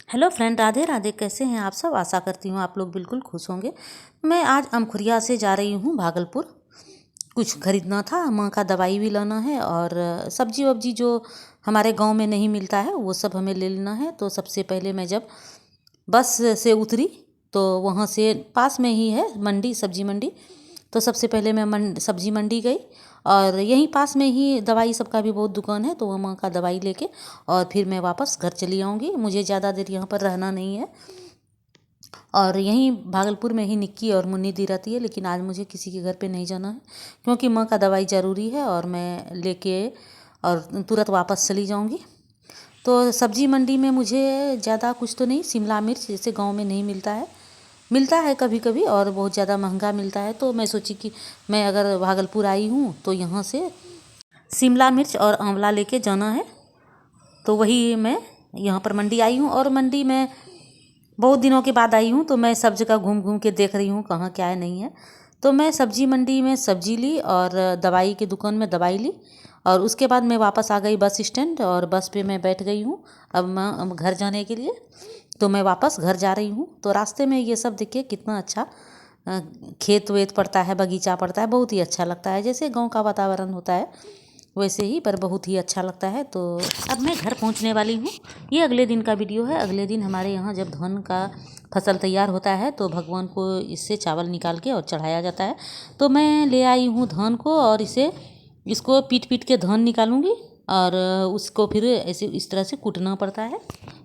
Hello friend, Radhe Radhe. कैसे हैं आप सब? आशा करती हूँ आप लोग बिल्कुल खुश होंगे। मैं आज अमखुरिया से जा रही हूँ भागलपुर। कुछ खरीदना था, माँ का दवाई भी लाना है और सब्जी वब्जी जो हमारे गांव में नहीं मिलता है वो सब हमें ले लेना है। तो सबसे पहले मैं जब बस से उतरी तो वहाँ से पास में ही है मंडी, सब्जी मंडी। तो सबसे पहले मैं सब्जी मंडी गई और यहीं पास में ही दवाई सबका भी बहुत दुकान है, तो वह माँ का दवाई लेके और फिर मैं वापस घर चली आऊँगी। मुझे ज़्यादा देर यहाँ पर रहना नहीं है और यहीं भागलपुर में ही निक्की और मुन्नी दी रहती है, लेकिन आज मुझे किसी के घर पे नहीं जाना है क्योंकि माँ का दवाई ज़रूरी है और मैं लेके और तुरंत वापस चली जाऊँगी। तो सब्जी मंडी में मुझे ज़्यादा कुछ तो नहीं, शिमला मिर्च जैसे गांव में नहीं मिलता है कभी कभी और बहुत ज़्यादा महंगा मिलता है। तो मैं सोची कि मैं अगर भागलपुर आई हूँ तो यहाँ से शिमला मिर्च और आंवला लेके जाना है। तो वही मैं यहाँ पर मंडी आई हूँ और मंडी में बहुत दिनों के बाद आई हूँ, तो मैं सब जगह घूम घूम के देख रही हूँ कहाँ क्या है नहीं है। तो मैं सब्जी मंडी में सब्जी ली और दवाई की दुकान में दवाई ली और उसके बाद मैं वापस आ गई बस स्टैंड और बस पे मैं बैठ गई हूँ अब घर जाने के लिए। तो मैं वापस घर जा रही हूँ। तो रास्ते में ये सब देखिए कितना अच्छा खेत वेत पड़ता है, बगीचा पड़ता है, बहुत ही अच्छा लगता है। जैसे गांव का वातावरण होता है वैसे ही, पर बहुत ही अच्छा लगता है। तो अब मैं घर पहुंचने वाली हूँ। ये अगले दिन का वीडियो है। अगले दिन हमारे यहाँ जब धान का फसल तैयार होता है तो भगवान को इससे चावल निकाल के और चढ़ाया जाता है। तो मैं ले आई हूँ धान को और इसको पीट पीट के धान निकालूंगी और उसको फिर ऐसे इस तरह से कूटना पड़ता है।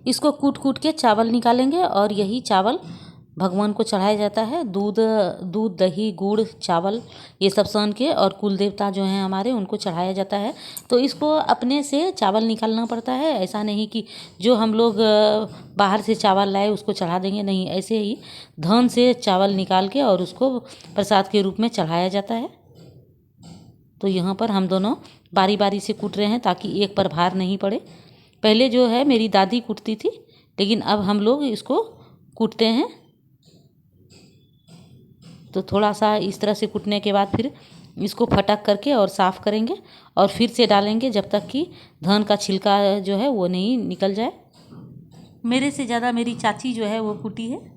इसको कूट कूट के चावल निकालेंगे और यही चावल भगवान को चढ़ाया जाता है। दूध दही गुड़ चावल ये सब सान के और कुल देवता जो हैं हमारे उनको चढ़ाया जाता है। तो इसको अपने से चावल निकालना पड़ता है। ऐसा नहीं कि जो हम लोग बाहर से चावल लाए उसको चढ़ा देंगे, नहीं, ऐसे ही धान से चावल निकाल के और उसको प्रसाद के रूप में चढ़ाया जाता है। तो यहाँ पर हम दोनों बारी बारी से कूट रहे हैं ताकि एक पर भार नहीं पड़े। पहले जो है मेरी दादी कूटती थी, लेकिन अब हम लोग इसको कूटते हैं। तो थोड़ा सा इस तरह से कूटने के बाद फिर इसको फटक करके और साफ़ करेंगे और फिर से डालेंगे जब तक कि धान का छिलका जो है वो नहीं निकल जाए। मेरे से ज़्यादा मेरी चाची जो है वो कूटी है।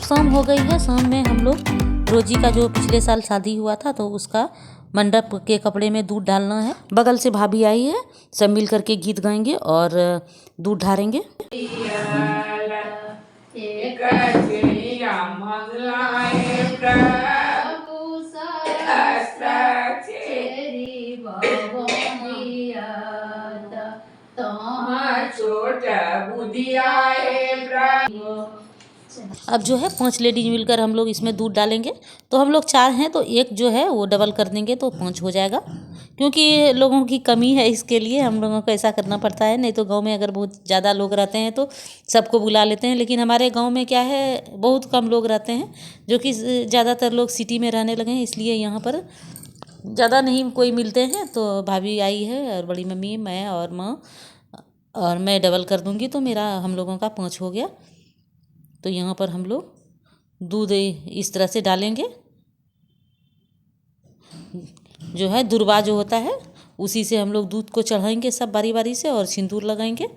शाम हो गई है। शाम में हम लोग रोजी का जो पिछले साल शादी हुआ था तो उसका मंडप के कपड़े में दूध डालना है। बगल से भाभी आई है, सब मिल करके गीत गाएंगे और दूध ढारेंगे। अब जो है 5 लेडीज मिलकर हम लोग इसमें दूध डालेंगे। तो हम लोग 4 हैं तो एक जो है वो डबल कर देंगे तो 5 हो जाएगा, क्योंकि लोगों की कमी है इसके लिए हम लोगों को ऐसा करना पड़ता है। नहीं तो गांव में अगर बहुत ज़्यादा लोग रहते हैं तो सबको बुला लेते हैं, लेकिन हमारे गांव में क्या है बहुत कम लोग रहते हैं, जो कि ज़्यादातर लोग सिटी में रहने लगे हैं, इसलिए यहाँ पर ज़्यादा नहीं कोई मिलते हैं। तो भाभी आई है और बड़ी मम्मी, मैं और माँ, और मैं डबल कर दूँगी तो मेरा हम लोगों का 5 हो गया। तो यहाँ पर हम लोग दूध इस तरह से डालेंगे। जो है दुर्वा जो होता है उसी से हम लोग दूध को चढ़ाएंगे सब बारी बारी से और सिंदूर लगाएंगे।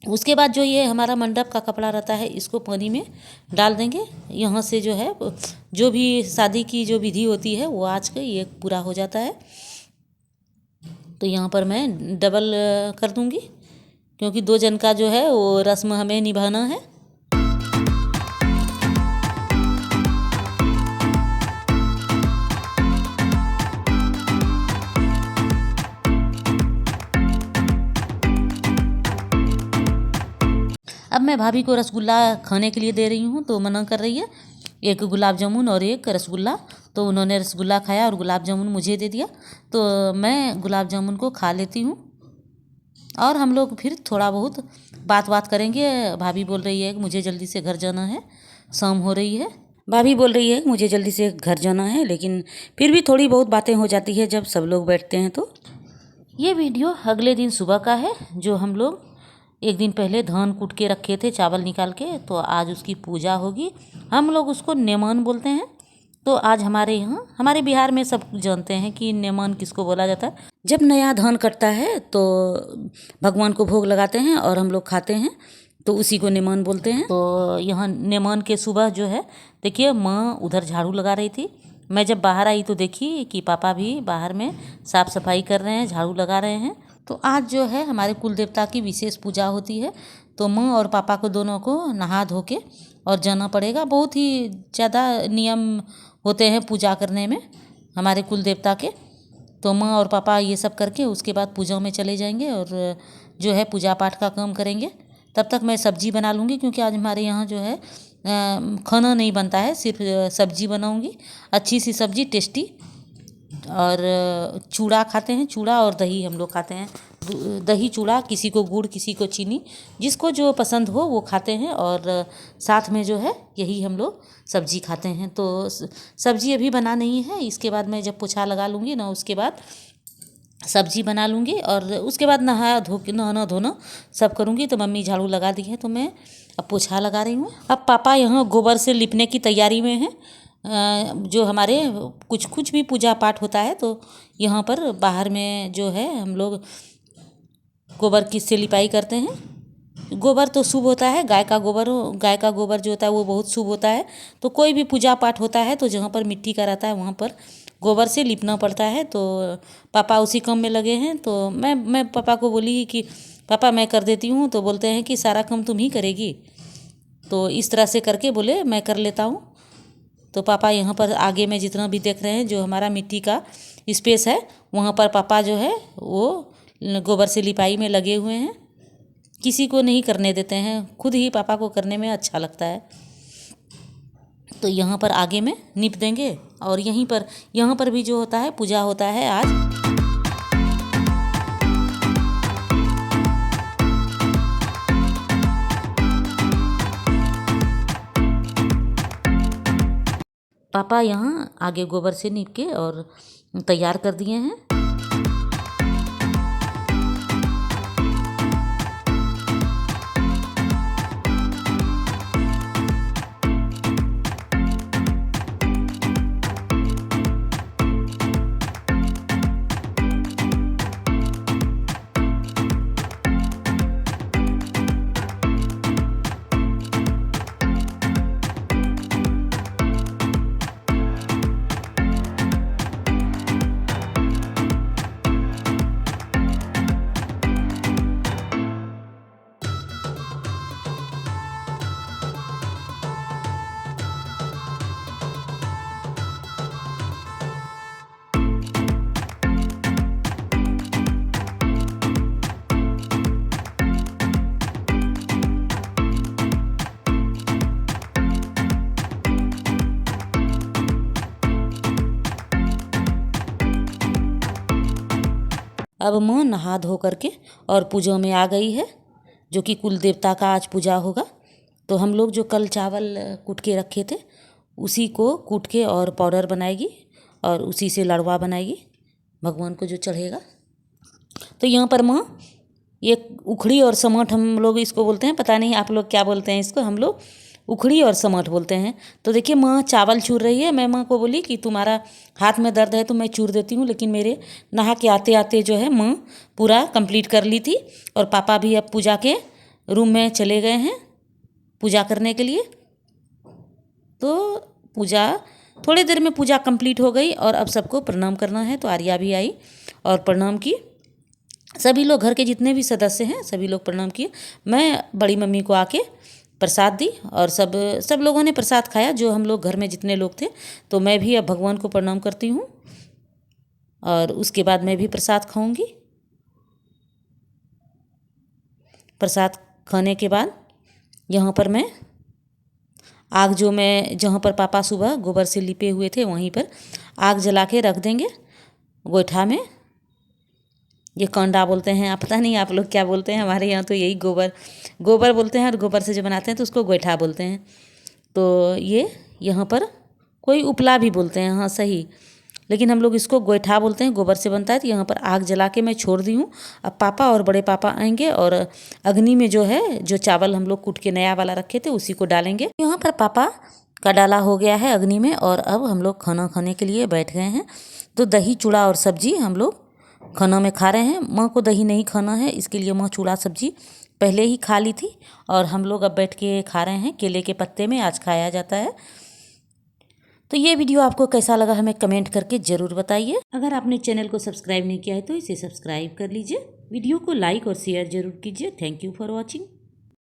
उसके बाद जो ये हमारा मंडप का कपड़ा रहता है इसको पानी में डाल देंगे। यहाँ से जो है जो भी शादी की जो विधि होती है वो आज के ये पूरा हो जाता है। तो यहाँ पर मैं डबल कर दूँगी क्योंकि 2 जन का जो है वो रस्म हमें निभाना है। अब मैं भाभी को रसगुल्ला खाने के लिए दे रही हूँ तो मना कर रही है, एक गुलाब जामुन और एक रसगुल्ला। तो उन्होंने रसगुल्ला खाया और गुलाब जामुन मुझे दे दिया, तो मैं गुलाब जामुन को खा लेती हूँ और हम लोग फिर थोड़ा बहुत बात करेंगे। भाभी बोल रही है कि मुझे जल्दी से घर जाना है, शाम हो रही है। भाभी बोल रही है मुझे जल्दी से घर जाना है, लेकिन फिर भी थोड़ी बहुत बातें हो जाती है जब सब लोग बैठते हैं तो। ये वीडियो अगले दिन सुबह का है, जो हम लोग एक दिन पहले धान कूट के रखे थे चावल निकाल के, तो आज उसकी पूजा होगी। हम लोग उसको नेमान बोलते हैं। तो आज हमारे यहाँ, हमारे बिहार में सब जानते हैं कि नेमान किसको बोला जाता है। जब नया धान कटता है तो भगवान को भोग लगाते हैं और हम लोग खाते हैं, तो उसी को नेमान बोलते हैं। तो यहाँ नेमान के सुबह जो है, देखिए माँ उधर झाड़ू लगा रही थी। मैं जब बाहर आई तो देखी कि पापा भी बाहर में साफ़ सफाई कर रहे हैं, झाड़ू लगा रहे हैं। तो आज जो है हमारे कुल देवता की विशेष पूजा होती है, तो माँ और पापा को दोनों को नहा धो के और जाना पड़ेगा। बहुत ही ज़्यादा नियम होते हैं पूजा करने में हमारे कुल देवता के। तो माँ और पापा ये सब करके उसके बाद पूजा में चले जाएंगे और जो है पूजा पाठ का काम करेंगे। तब तक मैं सब्जी बना लूँगी, क्योंकि आज हमारे यहाँ जो है खाना नहीं बनता है, सिर्फ सब्जी बनाऊँगी, अच्छी सी सब्जी टेस्टी। और चूड़ा खाते हैं, चूड़ा और दही हम लोग खाते हैं। दही चूड़ा, किसी को गुड़ किसी को चीनी, जिसको जो पसंद हो वो खाते हैं। और साथ में जो है यही हम लोग सब्जी खाते हैं। तो सब्जी अभी बना नहीं है, इसके बाद मैं जब पोछा लगा लूँगी ना, उसके बाद सब्जी बना लूँगी और उसके बाद नहाना धोना सब करूँगी। तो मम्मी झाड़ू लगा दी है, तो मैं अब पोछा लगा रही हूँ। अब पापा यहाँ गोबर से लिपने की तैयारी में हैं। जो हमारे कुछ भी पूजा पाठ होता है तो यहाँ पर बाहर में जो है हम लोग गोबर की से लिपाई करते हैं। गोबर तो शुभ होता है, गाय का गोबर जो होता है वो बहुत शुभ होता है। तो कोई भी पूजा पाठ होता है तो जहाँ पर मिट्टी का रहता है वहाँ पर गोबर से लिपना पड़ता है। तो पापा उसी काम में लगे हैं। तो मैं पापा को बोली कि पापा मैं कर देती हूँ, तो बोलते हैं कि सारा काम तुम ही करेगी। तो इस तरह से करके बोले मैं कर लेता हूँ। तो पापा यहाँ पर आगे में जितना भी देख रहे हैं, जो हमारा मिट्टी का स्पेस है, वहाँ पर पापा जो है वो गोबर से लिपाई में लगे हुए हैं। किसी को नहीं करने देते हैं, खुद ही पापा को करने में अच्छा लगता है। तो यहाँ पर आगे में निप देंगे और यहाँ पर भी जो होता है पूजा होता है आज। पापा यहाँ आगे गोबर से नीप के और तैयार कर दिए हैं। अब माँ नहा धो करके और पूजा में आ गई है, जो कि कुल देवता का आज पूजा होगा। तो हम लोग जो कल चावल कूट के रखे थे उसी को कूट के और पाउडर बनाएगी और उसी से लड़वा बनाएगी, भगवान को जो चढ़ेगा। तो यहाँ पर माँ ये उखड़ी और समाट हम लोग इसको बोलते हैं, पता नहीं आप लोग क्या बोलते हैं इसको, हम लोग उखड़ी और समाट बोलते हैं। तो देखिए माँ चावल चूर रही है। मैं माँ को बोली कि तुम्हारा हाथ में दर्द है तो मैं चूर देती हूँ, लेकिन मेरे नहा के आते आते जो है माँ पूरा कंप्लीट कर ली थी। और पापा भी अब पूजा के रूम में चले गए हैं पूजा करने के लिए। तो पूजा थोड़ी देर में पूजा कंप्लीट हो गई और अब सबको प्रणाम करना है। तो आर्या भी आई और प्रणाम की। सभी लोग, घर के जितने भी सदस्य हैं सभी लोग प्रणाम किए। मैं बड़ी मम्मी को आके प्रसाद दी और सब लोगों ने प्रसाद खाया, जो हम लोग घर में जितने लोग थे। तो मैं भी अब भगवान को प्रणाम करती हूँ और उसके बाद मैं भी प्रसाद खाऊंगी। प्रसाद खाने के बाद यहाँ पर मैं आग, जहाँ पर पापा सुबह गोबर से लिपे हुए थे वहीं पर आग जला के रख देंगे गोइठा में। ये कंडा बोलते हैं, आप पता नहीं आप लोग क्या बोलते हैं, हमारे यहाँ तो यही गोबर बोलते हैं। और गोबर से जो बनाते हैं तो उसको गोइठा बोलते हैं। तो ये यहाँ पर कोई उपला भी बोलते हैं, हाँ सही, लेकिन हम लोग इसको गोईठा बोलते हैं, गोबर से बनता है। तो यहाँ पर आग जला के मैं छोड़ दी हूँ। अब पापा और बड़े पापा आएंगे और अग्नि में जो है जो चावल हम लोग कूट के नया वाला रखे थे उसी को डालेंगे। यहाँ पर पापा का डाला हो गया है अग्नि में और अब हम लोग खाना खाने के लिए बैठ गए हैं। तो दही चूड़ा और सब्जी हम लोग खाना में खा रहे हैं। माँ को दही नहीं खाना है, इसके लिए माँ चूड़ा सब्जी पहले ही खा ली थी और हम लोग अब बैठ के खा रहे हैं। केले के पत्ते में आज खाया जाता है। तो ये वीडियो आपको कैसा लगा हमें कमेंट करके ज़रूर बताइए। अगर आपने चैनल को सब्सक्राइब नहीं किया है तो इसे सब्सक्राइब कर लीजिए। वीडियो को लाइक और शेयर ज़रूर कीजिए। Thank you for watching.